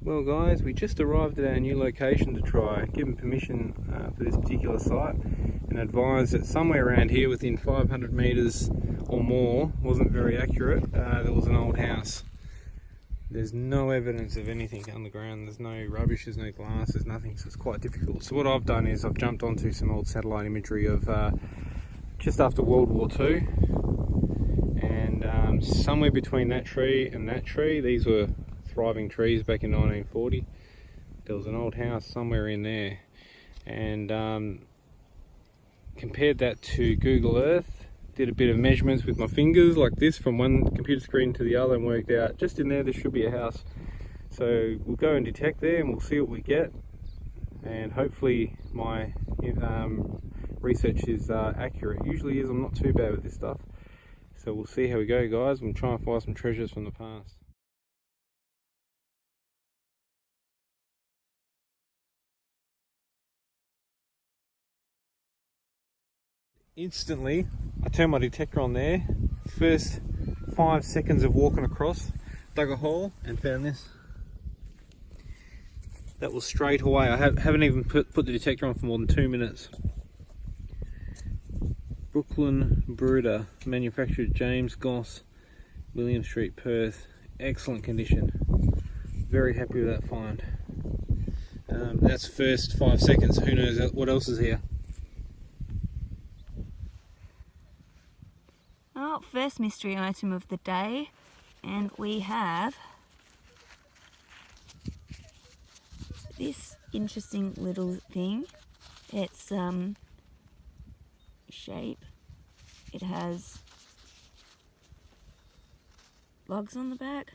Well guys, we just arrived at our new location to try, given permission for this particular site, and advised that somewhere around here within 500 metres or more, wasn't very accurate, there was an old house. There's no evidence of anything underground, there's no rubbish, there's no glass, there's nothing, so it's quite difficult. So what I've done is I've jumped onto some old satellite imagery of just after World War II, and somewhere between that tree and that tree, these were thriving trees back in 1940. There was an old house somewhere in there, and compared that to Google Earth, did a bit of measurements with my fingers like this from one computer screen to the other, and worked out just in there should be a house. So we'll go and detect there and we'll see what we get, and hopefully my research is accurate. Usually is. I'm not too bad with this stuff, so we'll see how we go guys. We'll try and find some treasures from the past. Instantly, I turned my detector on there. First 5 seconds of walking across, dug a hole and found this. That was straight away. I haven't even put the detector on for more than 2 minutes. Brooklyn Brooder, manufactured James Goss, William Street, Perth. Excellent condition. Very happy with that find. That's first 5 seconds. Who knows what else is here? Well, first mystery item of the day, and we have this interesting little thing. It's shape. It has lugs on the back.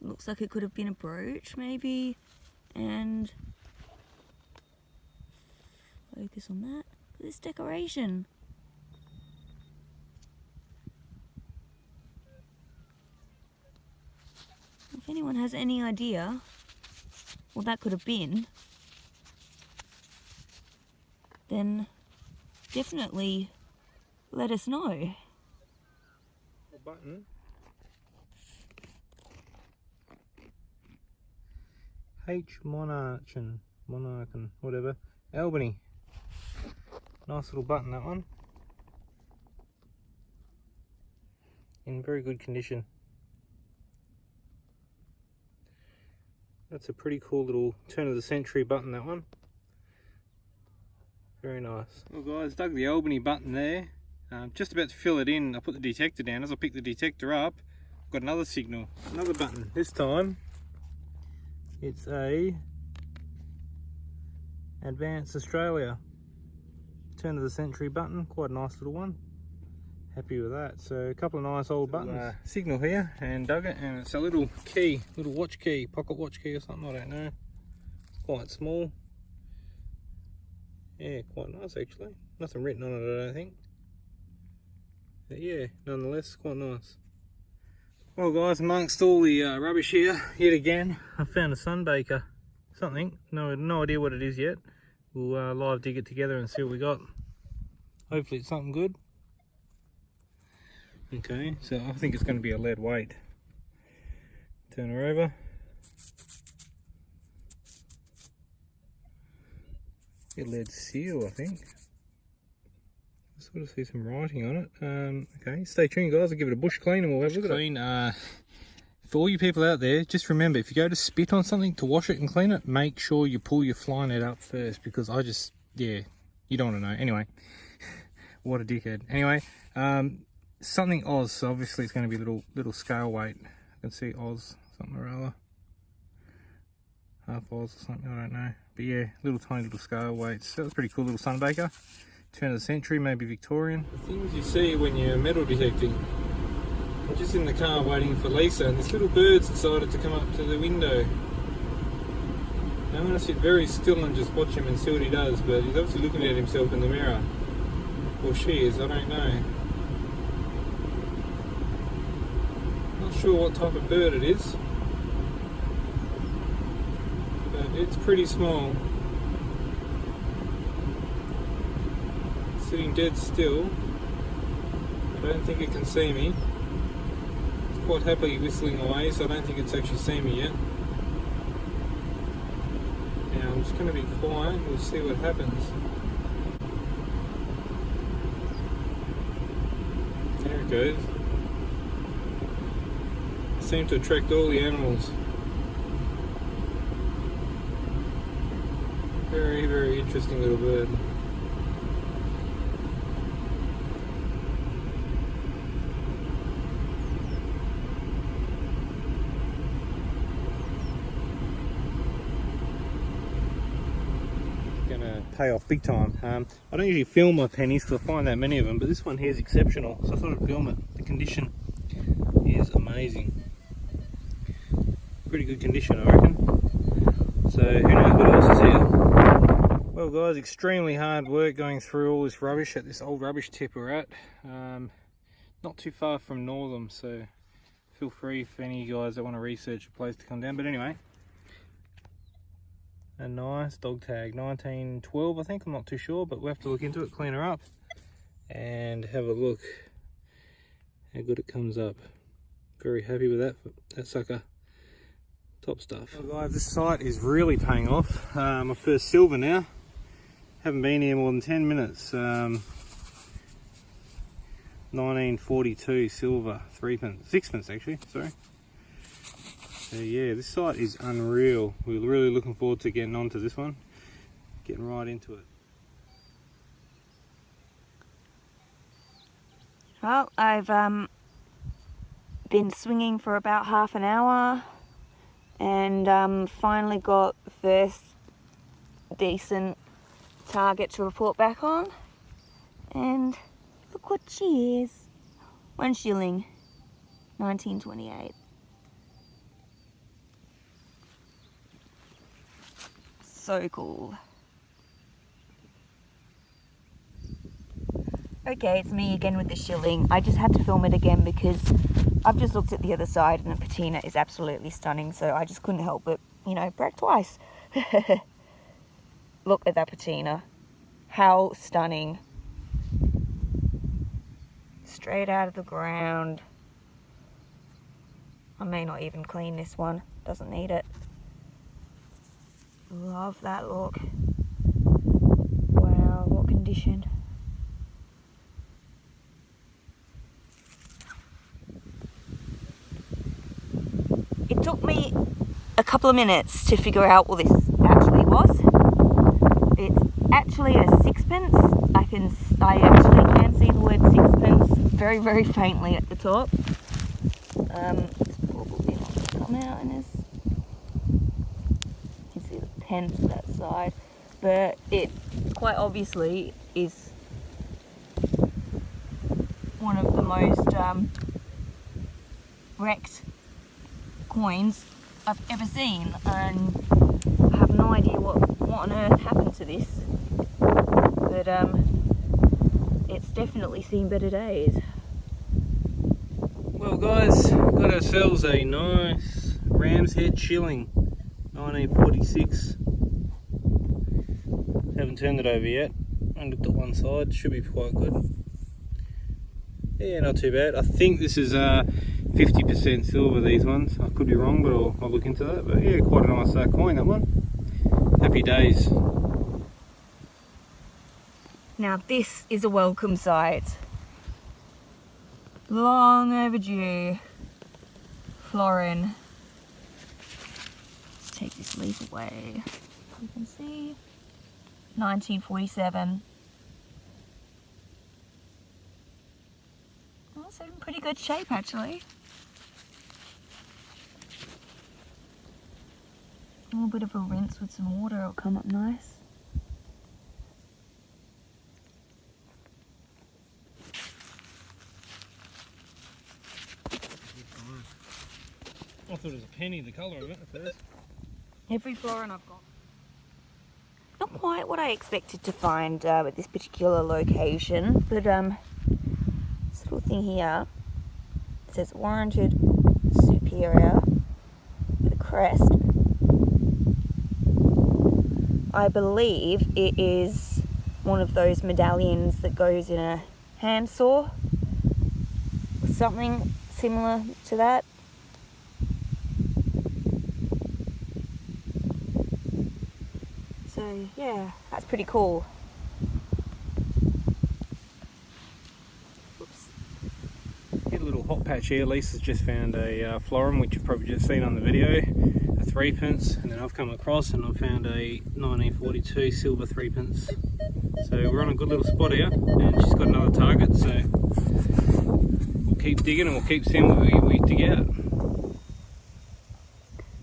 Looks like it could have been a brooch maybe, and focus on that. This decoration. If anyone has any idea what that could have been, then definitely let us know. A button. H. Monarchin, whatever. Albany. Nice little button, that one. In very good condition. That's a pretty cool little turn of the century button, that one. Very nice. Well guys, dug the Albany button there. Just about to fill it in. I put the detector down. As I pick the detector up, I've got another signal, another button. This time, it's a Advance Australia turn of the century button. Quite a nice little one. Happy with that. So a couple of nice old buttons. Signal here, and dug it, and it's a little key, little watch key, pocket watch key or something, I don't know. It's quite small. Yeah, quite nice actually. Nothing written on it, I don't think. But yeah, nonetheless, quite nice. Well guys, amongst all the rubbish here, yet again, I found a sunbaker. Something, no idea what it is yet. We'll live dig it together and see what we got. Hopefully it's something good. Okay, so I think it's going to be a lead weight. Turn her over. A lead seal, I think. I sort of see some writing on it. Okay, stay tuned guys, I'll give it a bush clean and we'll have a look at it. For all you people out there, just remember, if you go to spit on something to wash it and clean it, make sure you pull your fly net up first, because yeah, you don't want to know. Anyway, what a dickhead. Anyway, something Oz, so obviously it's going to be little scale weight. I can see Oz, something or other. Half Oz or something, I don't know. But yeah, tiny little scale weights. That was pretty cool little sunbaker. Turn of the century, maybe Victorian. The things you see when you're metal detecting. I'm just in the car waiting for Lisa, and this little bird's decided to come up to the window. Now I'm going to sit very still and just watch him and see what he does, but he's obviously looking at himself in the mirror. Or she is, I don't know. Not sure what type of bird it is, but it's pretty small. Sitting dead still. I don't think it can see me. It's quite happily whistling away, so I don't think it's actually seen me yet. Now I'm just going to be quiet, we'll see what happens. There it goes. Seem to attract all the animals. Very, very interesting little bird. Gonna pay off big time. I don't usually film my pennies because I find that many of them, but this one here is exceptional, so I thought I'd film it. The condition is amazing. Pretty good condition, I reckon. So who knows what else is here. Well guys, extremely hard work going through all this rubbish at this old rubbish tip we're at. Not too far from Northam, so feel free for any of you guys that want to research a place to come down. But anyway, a nice dog tag, 1912 I think, I'm not too sure, but we'll have to look into it, clean her up, and have a look how good it comes up. Very happy with that sucker. Top stuff. Well guys, this site is really paying off. My first silver now. Haven't been here more than 10 minutes. 1942 silver, 3p, 6p actually, sorry. So yeah, this site is unreal. We're really looking forward to getting onto this one. Getting right into it. Well, I've been swinging for about half an hour and finally got the first decent target to report back on, and look what she is. 1 shilling, 1928. So cool. Okay, it's me again with the shilling. I just had to film it again because I've just looked at the other side and the patina is absolutely stunning, so I just couldn't help but, you know, brag twice. Look at that patina. How stunning. Straight out of the ground. I may not even clean this one. Doesn't need it. Love that look. Wow, what condition. It took me a couple of minutes to figure out what this actually was. It's actually a 6p. I actually can see the word 6p very, very faintly at the top. It's probably not going to come out in this. You can see the pence that side, but it quite obviously is one of the most wrecked coins I've ever seen, and I have no idea what on earth happened to this, but it's definitely seen better days. Well guys, got ourselves a nice ram's head shilling, 1946. Haven't turned it over yet. I looked at one side, should be quite good. Yeah, not too bad. I think this is 50% silver, these ones. I could be wrong, but I'll look into that. But yeah, quite a nice coin, that one. Happy days. Now this is a welcome sight. Long overdue. Florin. Let's take this leaf away. You can see 1947. Oh, it's in pretty good shape actually. A little bit of a rinse with some water, it'll come up nice. I thought it was a penny, the colour of it at first. Every florin I've got. Not quite what I expected to find at this particular location, but this little thing here, it says warranted superior with a crest. I believe it is one of those medallions that goes in a handsaw, or something similar to that. So yeah, that's pretty cool. Oops. Hit a little hot patch here. Lisa's just found a florin, which you've probably just seen on the video, a 3p, and then I've come across and I've found a 1942 silver 3p. So we're on a good little spot here, and she's got another target, so we'll keep digging and we'll keep seeing what we dig out.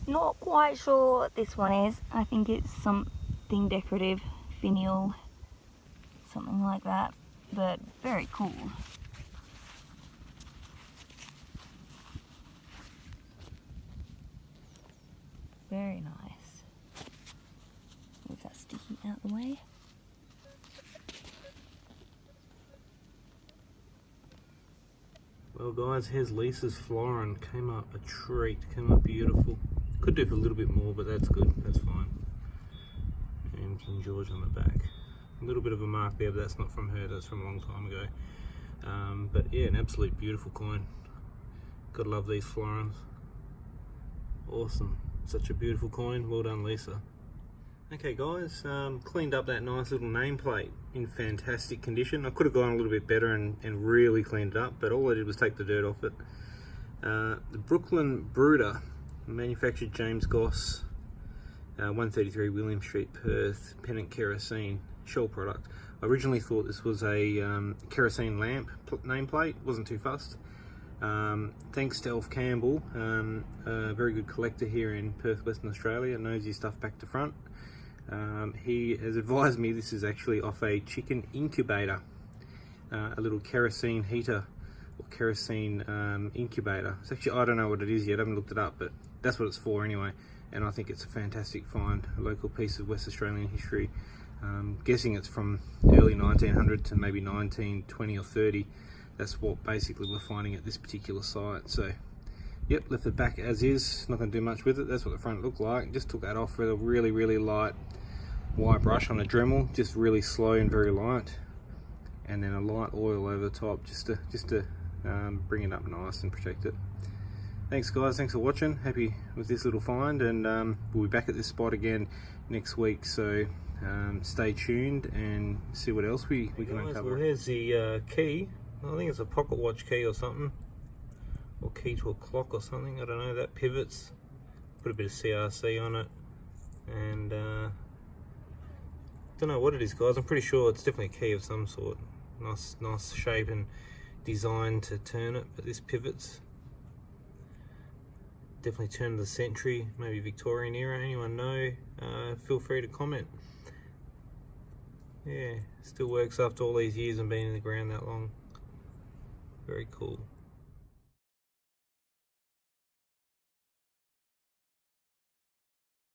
Not quite sure what this one is. I think it's something decorative, finial, something like that, but very cool. Very nice. Move that sticky out the way. Well guys, here's Lisa's florin. Came up a treat, came up beautiful. Could do for a little bit more, but that's good, that's fine. And King George on the back. A little bit of a mark there, but that's not from her, that's from a long time ago. But yeah, an absolute beautiful coin. Gotta love these florins. Awesome, such a beautiful coin. Well done, Lisa. Okay guys, cleaned up that nice little nameplate in fantastic condition. I could have gone a little bit better and really cleaned it up, but all I did was take the dirt off it. The Brooklyn Brooder, manufactured James Goss, 133 William Street, Perth, Pennant Kerosene, shell product. I originally thought this was a kerosene lamp nameplate, wasn't too fussed. Thanks to Elf Campbell, a very good collector here in Perth, Western Australia, knows his stuff back to front. He has advised me this is actually off a chicken incubator, a little kerosene heater or kerosene incubator. It's actually, I don't know what it is yet, I haven't looked it up, but that's what it's for anyway, and I think it's a fantastic find, a local piece of West Australian history. Guessing it's from early 1900 to maybe 1920 or 30. That's what basically we're finding at this particular site. So yep, left it back as is, not going to do much with it. That's what the front looked like. Just took that off with a really light wire brush on a Dremel, just really slow and very light, and then a light oil over the top just to bring it up nice and protect it. Thanks guys, thanks for watching. Happy with this little find, and we'll be back at this spot again next week, so stay tuned and see what else we can uncover. Well, here's the key. I think it's a pocket watch key or something, or key to a clock or something, I don't know. That pivots, put a bit of CRC on it, and don't know what it is guys. I'm pretty sure it's definitely a key of some sort. Nice shape and design to turn it, but this pivots. Definitely turn of the century, maybe Victorian era. Anyone know? Feel free to comment. Yeah, still works after all these years and being in the ground that long. Very cool.